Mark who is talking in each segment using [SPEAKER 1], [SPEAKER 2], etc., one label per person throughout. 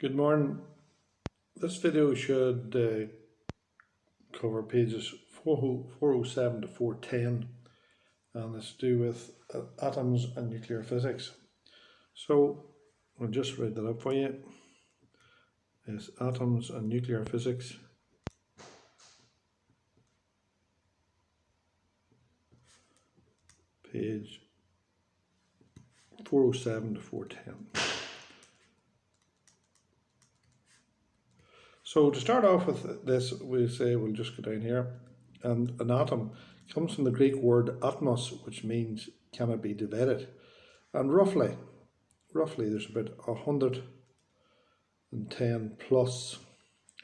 [SPEAKER 1] Good morning. This video should cover pages 407 to 410, and it's to do with atoms and nuclear physics. So I'll just write that up for you. It's atoms and nuclear physics. Page 407 to 410. So to start off with this, we'll just go down here, and an atom comes from the Greek word atmos, which means cannot be divided. And roughly there's about 110 plus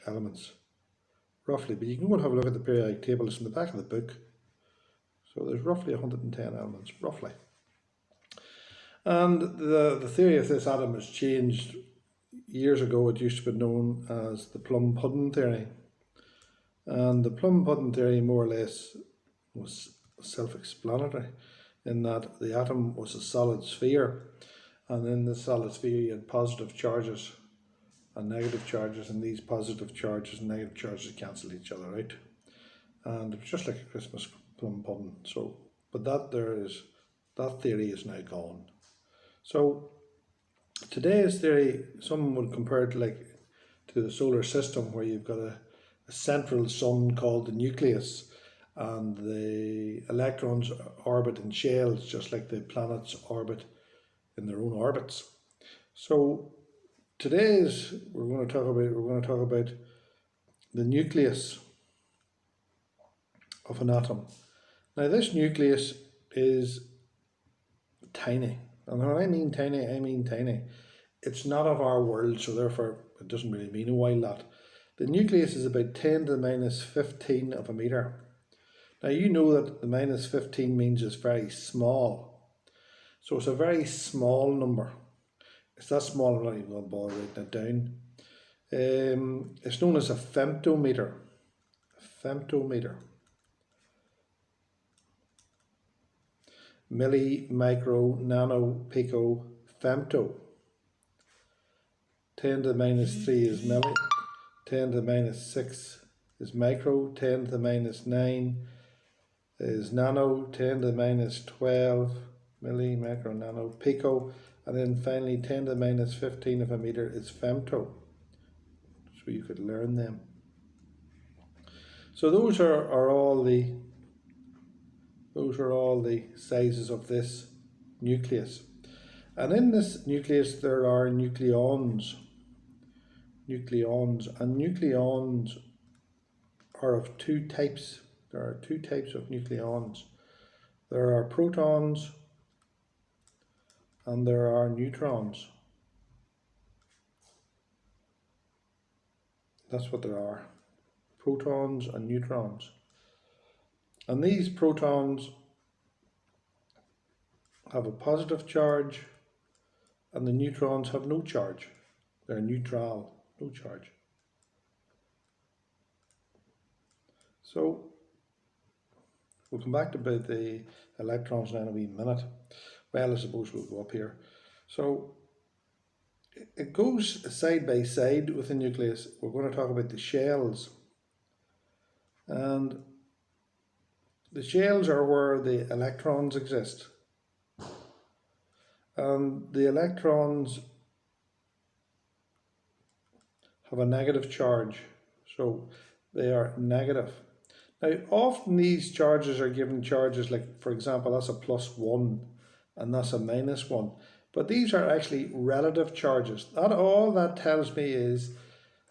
[SPEAKER 1] elements, roughly. But you can go and have a look at the periodic table. It's in the back of the book. So there's roughly 110 elements, roughly. And the theory of this atom has changed. Years ago, it used to be known as the plum pudding theory. And the plum pudding theory more or less was self-explanatory in that the atom was a solid sphere, and in the solid sphere you had positive charges and negative charges, and these positive charges and negative charges cancel each other out. And it was just like a Christmas plum pudding. So, but that theory is now gone. So today's theory, some would compare it to the solar system, where you've got a central sun called the nucleus, and the electrons orbit in shells, just like the planets orbit in their own orbits. So we're going to talk about the nucleus of an atom. Now, this nucleus is tiny. And when I mean tiny, it's not of our world, so therefore it doesn't really mean a whole lot. The nucleus is about 10 to the minus 15 of a metre. Now, you know that the minus 15 means it's very small. So it's a very small number. It's that small, I'm not even going to bother writing it down. It's known as a femtometer. Milli, micro, nano, pico, femto. 10 to the minus 3 is milli, 10 to the minus 6 is micro, 10 to the minus 9 is nano, 10 to the minus 12, milli, micro, nano, pico, and then finally 10 to the minus 15 of a metre is femto. So you could learn them. So those are all the sizes of this nucleus. And in this nucleus there are nucleons. And nucleons are of two types. There are two types of nucleons. There are protons and there are neutrons. That's what there are. Protons and neutrons. And these protons have a positive charge, and the neutrons have no charge. They're neutral, no charge. So we'll come back to about the electrons now in a wee minute. Well, I suppose we'll go up here. So it goes side by side with the nucleus. We're going to talk about the shells. And the shells are where the electrons exist. And the electrons have a negative charge, so they are negative. Now, often these charges are given charges like, for example, that's a +1 and that's a -1. But these are actually relative charges. All that tells me is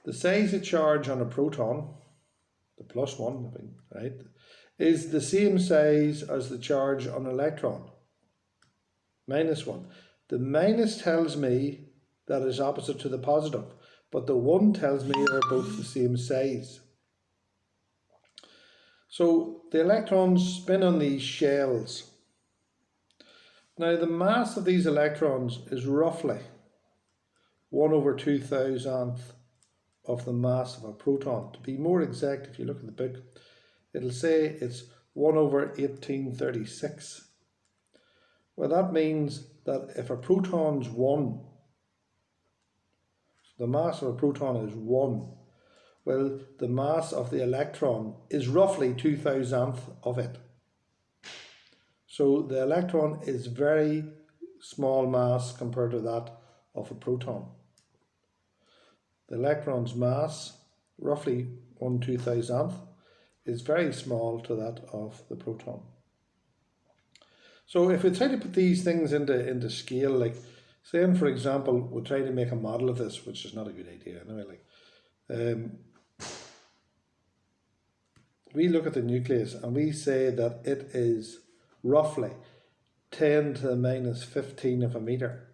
[SPEAKER 1] the size of charge on a proton, the +1, right, is the same size as the charge on an electron, -1. The minus tells me that is opposite to the positive, but the 1 tells me they're both the same size. So the electrons spin on these shells. Now, the mass of these electrons is roughly 1/2000th of the mass of a proton. To be more exact, if you look at the book, it'll say it's 1/1836. Well, that means that if a proton's 1, The mass of a proton is 1. Well, the mass of the electron is roughly 2,000th of it. So the electron is very small mass compared to that of a proton. The electron's mass, roughly 1/2000th, is very small to that of the proton. So if we try to put these things into scale, like saying for example, we'll try to make a model of this, which is not a good idea anyway. We look at the nucleus and we say that it is roughly 10 to the minus 15 of a meter.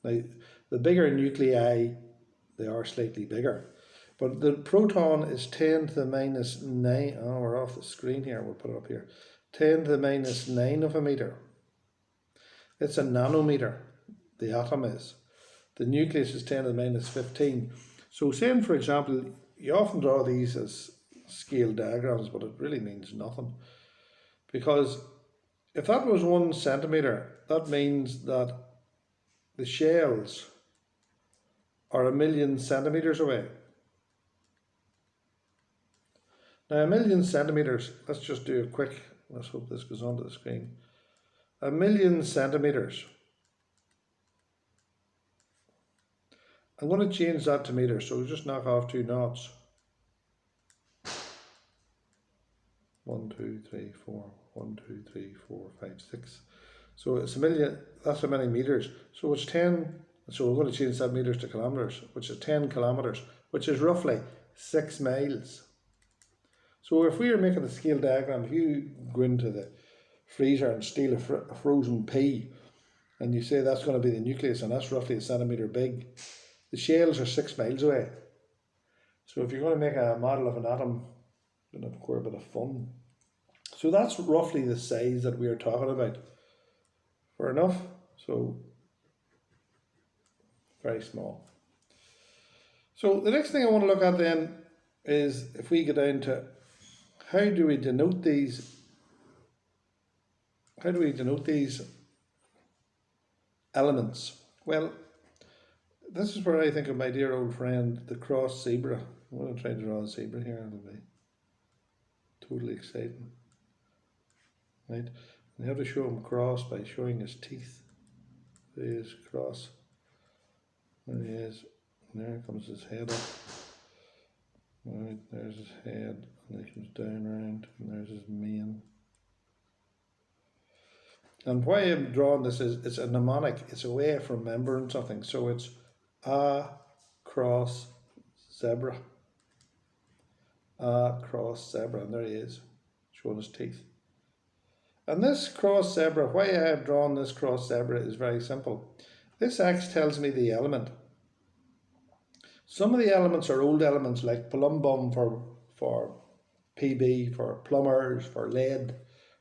[SPEAKER 1] Now, the bigger nuclei, they are slightly bigger. But the proton is 10 to the minus 9. Oh, we're off the screen here. We'll put it up here. 10 to the minus 9 of a meter. It's a nanometer, the atom is. The nucleus is 10 to the minus 15. So saying, for example, you often draw these as scale diagrams, but it really means nothing. Because if that was 1 centimeter, that means that the shells are 1,000,000 centimeters away. Now 1,000,000 centimeters, let's just do a quick, let's hope this goes onto the screen. 1,000,000 centimeters. I'm going to change that to meters, so we'll just knock off 2 noughts. 1, 2, 3, 4, 1, 2, 3, 4, 5, 6. So it's 1,000,000, that's how many meters. So it's 10, so we're going to change that meters to kilometers, which is 10 kilometers, which is roughly 6 miles. So if we were making a scale diagram, if you go into the freezer and steal a frozen pea, and you say that's going to be the nucleus, and that's roughly a centimeter big, the shells are 6 miles away. So if you're going to make a model of an atom, you're going to have quite a bit of fun. So that's roughly the size that we are talking about. Fair enough? So very small. So the next thing I want to look at then is if we get down to how do we denote these? How do we denote these elements? Well, this is where I think of my dear old friend, the cross zebra. I'm going to try to draw a zebra here. It'll be totally exciting. Right? And you have to show him cross by showing his teeth. There he is, cross. There he is. And there comes his head up. Right, there's his head. And he comes down around. And there's his mane. And why I'm drawing this is it's a mnemonic. It's a way of remembering something. So it's a cross zebra. A cross zebra. And there he is, showing his teeth. And this cross zebra, why I have drawn this cross zebra is very simple. This X tells me the element. Some of the elements are old elements like plumbum for PB, for plumbers, for lead,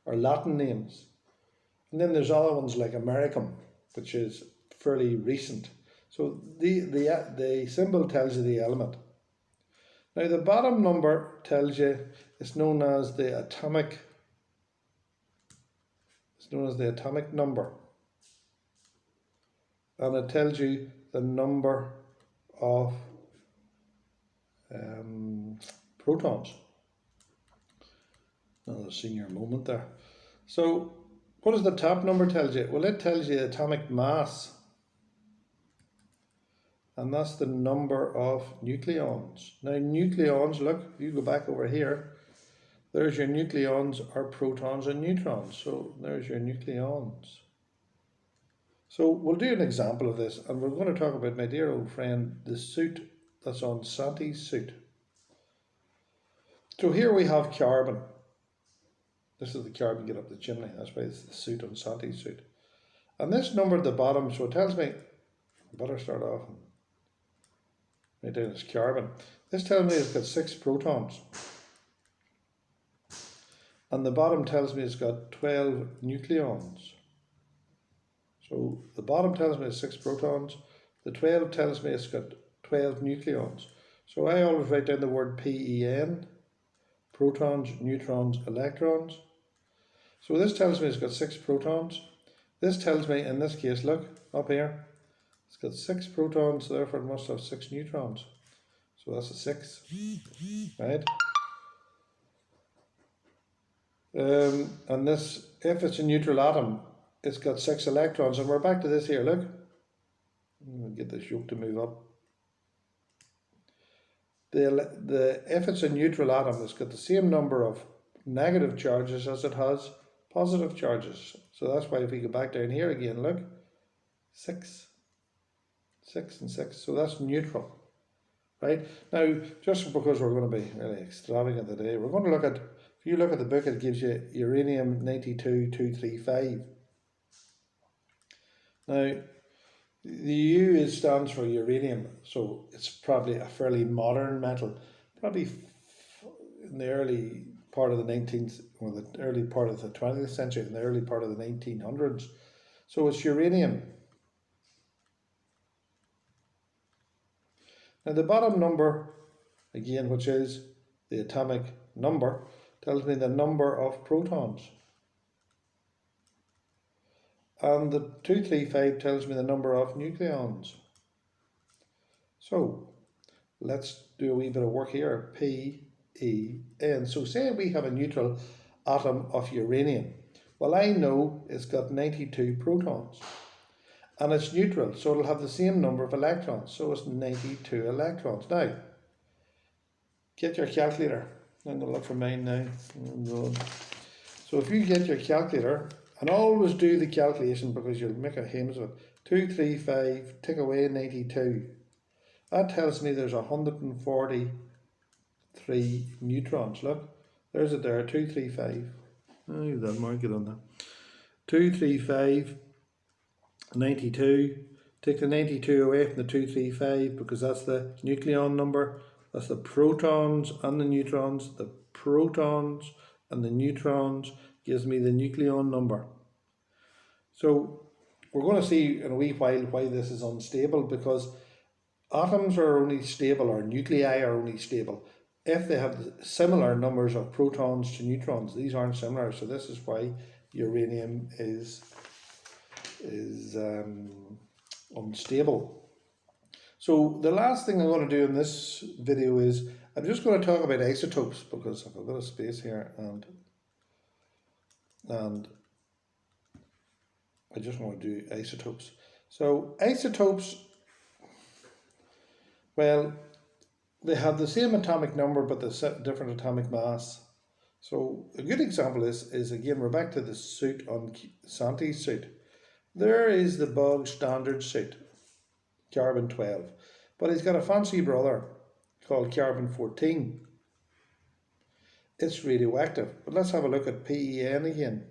[SPEAKER 1] or Latin names. And then there's other ones like Americum, which is fairly recent. So the symbol tells you the element. Now the bottom number tells you it's known as the atomic. It's known as the atomic number, and it tells you the number of protons. Another senior moment there. So what does the top number tell you? Well, it tells you atomic mass, and that's the number of nucleons. Now nucleons, look, you go back over here, there's your nucleons are protons and neutrons. So there's your nucleons. So we'll do an example of this, and we're going to talk about my dear old friend, the suit that's on Santi's suit. So here we have carbon. This is the carbon get up the chimney. That's why it's the suit on Santi's suit. And this number at the bottom, so it tells me, I better start off and write down as carbon. This tells me it's got 6 protons. And the bottom tells me it's got 12 nucleons. So the bottom tells me it's 6 protons. The 12 tells me it's got 12 nucleons. So I always write down the word PEN, protons, neutrons, electrons. So this tells me it's got 6 protons. This tells me, in this case, look, up here, It's got 6 protons, so therefore it must have 6 neutrons. So that's a 6, right? And this, if it's a neutral atom, it's got 6 electrons, and we're back to this here, look. We'll get this yoke to move up. If it's a neutral atom, it's got the same number of negative charges as it has positive charges. So that's why if we go back down here again, look, 6, 6 and 6, so that's neutral. Right, now just because we're going to be really extravagant today, we're going to look at, if you look at the book, it gives you uranium 92-235. Now the U stands for uranium, so it's probably a fairly modern metal, probably in the early part of the 19th, or the early part of the 20th century, in the early part of the 1900s. So it's uranium. Now the bottom number, again, which is the atomic number, tells me the number of protons. And the 235 tells me the number of nucleons. So let's do a wee bit of work here. P-E-N. So say we have a neutral atom of uranium. Well, I know it's got 92 protons. And it's neutral, so it'll have the same number of electrons. So it's 92 electrons. Now, get your calculator. I'm going to look for mine now. So if you get your calculator, and always do the calculation because you'll make a hames of it. 235, take away 92. That tells me there's 143 neutrons. Look, there's it there, 235. Oh, you've done mark it on that. 235, 92. Take the 92 away from the 235 because that's the nucleon number. That's the protons and the neutrons. The protons and the neutrons gives me the nucleon number. So we're going to see in a wee while why this is unstable, because atoms are only stable, or nuclei are only stable, if they have similar numbers of protons to neutrons. These aren't similar, so this is why uranium is unstable. So the last thing I'm going to do in this video is I'm just going to talk about isotopes, because I've got a bit of space here, and I just want to do isotopes. So isotopes, well, they have the same atomic number but the different atomic mass. So a good example is again, we're back to the suit on Santi's suit. There is the bog standard suit, carbon 12, but he's got a fancy brother called carbon 14. It's radioactive, but let's have a look at PEN again.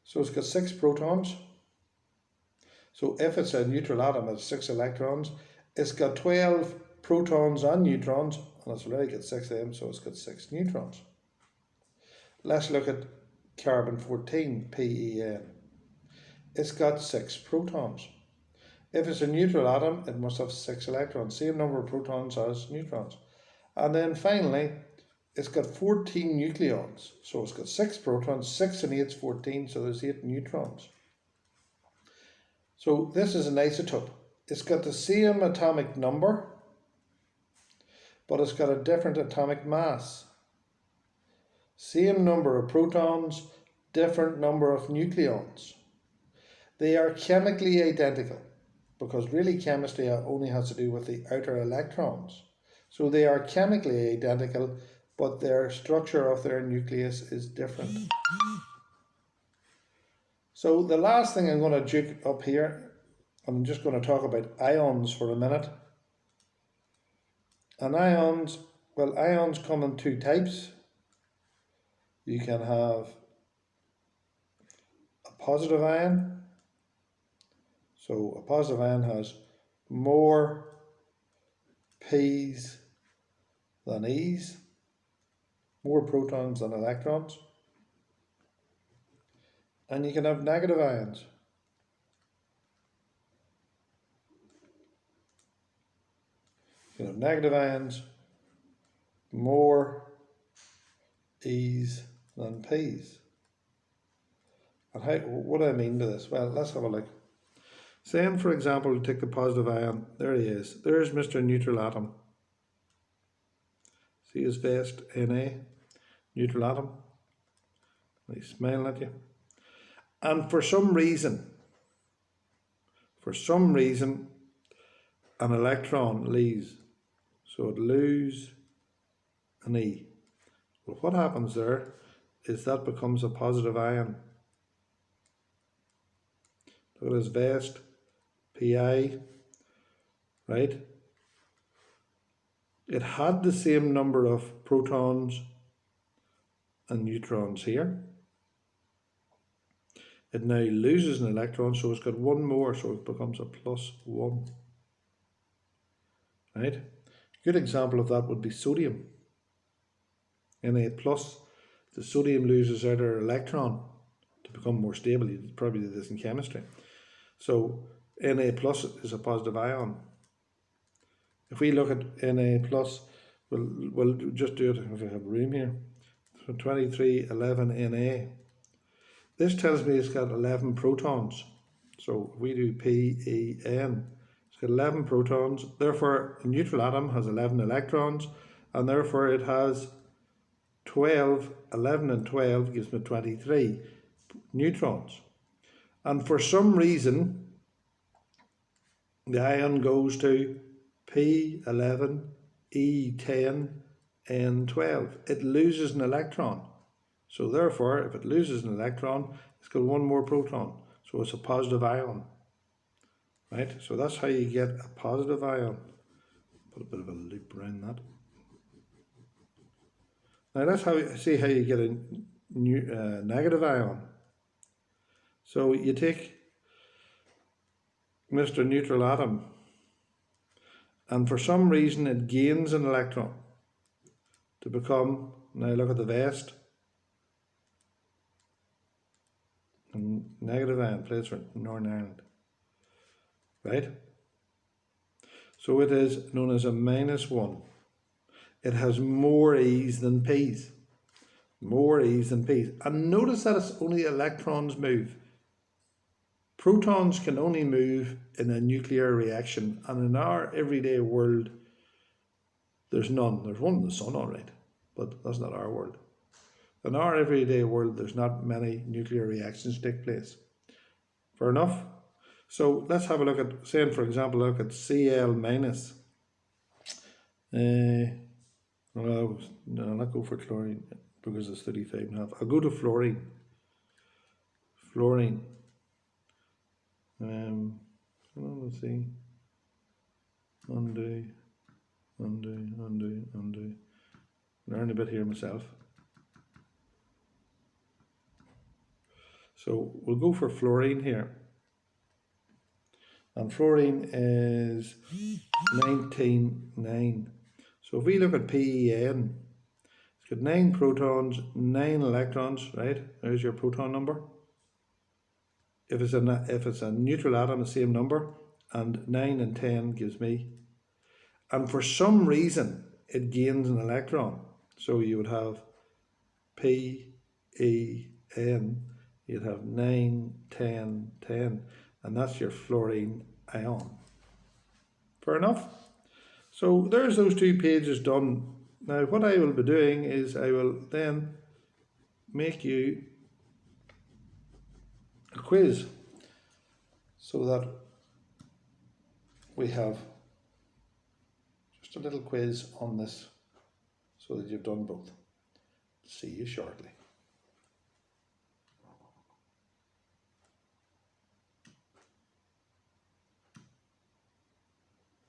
[SPEAKER 1] So it's got 6 protons. So if it's a neutral atom, it's 6 electrons. It's got 12 protons and neutrons, and it's already got 6 of them, so it's got 6 neutrons. Let's look at carbon 14, PEN. It's got 6 protons. If it's a neutral atom, it must have 6 electrons, same number of protons as neutrons. And then finally, it's got 14 nucleons. So it's got 6 protons, 6 and 8 is 14, so there's 8 neutrons. So this is an isotope. It's got the same atomic number, but it's got a different atomic mass. Same number of protons, different number of nucleons. They are chemically identical, because really chemistry only has to do with the outer electrons. So they are chemically identical, but their structure of their nucleus is different. So the last thing I'm going to juke up here, I'm just going to talk about ions for a minute. And ions, well, ions come in 2 types. You can have a positive ion. So a positive ion has more P's than E's, more protons than electrons. And you can have negative ions. You can have negative ions, more E's than P's. And what do I mean by this? Well, let's have a look. Saying, for example, take the positive ion. There he is. There's Mr. Neutral atom. See his vest, Na, neutral atom. He's smiling at you. And for some reason, an electron leaves. So it loses an E. Well, what happens there is that becomes a positive ion. Look at his vest, Pi, right? It had the same number of protons and neutrons here. It now loses an electron, so it's got one more, so it becomes a +1. Right? A good example of that would be sodium. Na+, the sodium loses out an electron to become more stable. You probably did this in chemistry. So Na+ is a positive ion. If we look at Na+, we'll just do it if we have room here. So 2311 Na. This tells me it's got 11 protons. So if we do PEN, it's got 11 protons. Therefore, a neutral atom has 11 electrons, and therefore it has 12. 11 and 12 gives me 23 neutrons. And for some reason, the ion goes to P11, E10, N12. It loses an electron. So therefore, if it loses an electron, it's got one more proton. So it's a positive ion. Right? So that's how you get a positive ion. Put a bit of a loop around that. Now that's how you get a negative ion. So you take Mr. Neutral atom, and for some reason it gains an electron to become, now look at the vest, and negative ion, place for Northern Ireland. Right? So it is known as a -1. It has more E's than P's. More E's than P's. And notice that it's only electrons move. Protons can only move in a nuclear reaction, and in our everyday world, there's none. There's one in the sun, all right, but that's not our world. In our everyday world, there's not many nuclear reactions take place. Fair enough? So let's have a look at, saying for example, look at Cl-. Well, no, I'll not go for chlorine because it's 35.5. I'll go to fluorine. Fluorine. Let's see. Undo. Learn a bit here myself. So we'll go for fluorine here. And fluorine is 19.9. So if we look at PEN, it's got 9 protons, 9 electrons, right? There's your proton number. If it's a neutral atom, the same number, and 9 and 10 gives me. And for some reason, it gains an electron. So you would have PEN, you'd have 9, 10, 10, and that's your fluorine ion. Fair enough? So there's those 2 pages done. Now what I will be doing is I will then make you a quiz so that we have just a little quiz on this so that you've done both. See you shortly.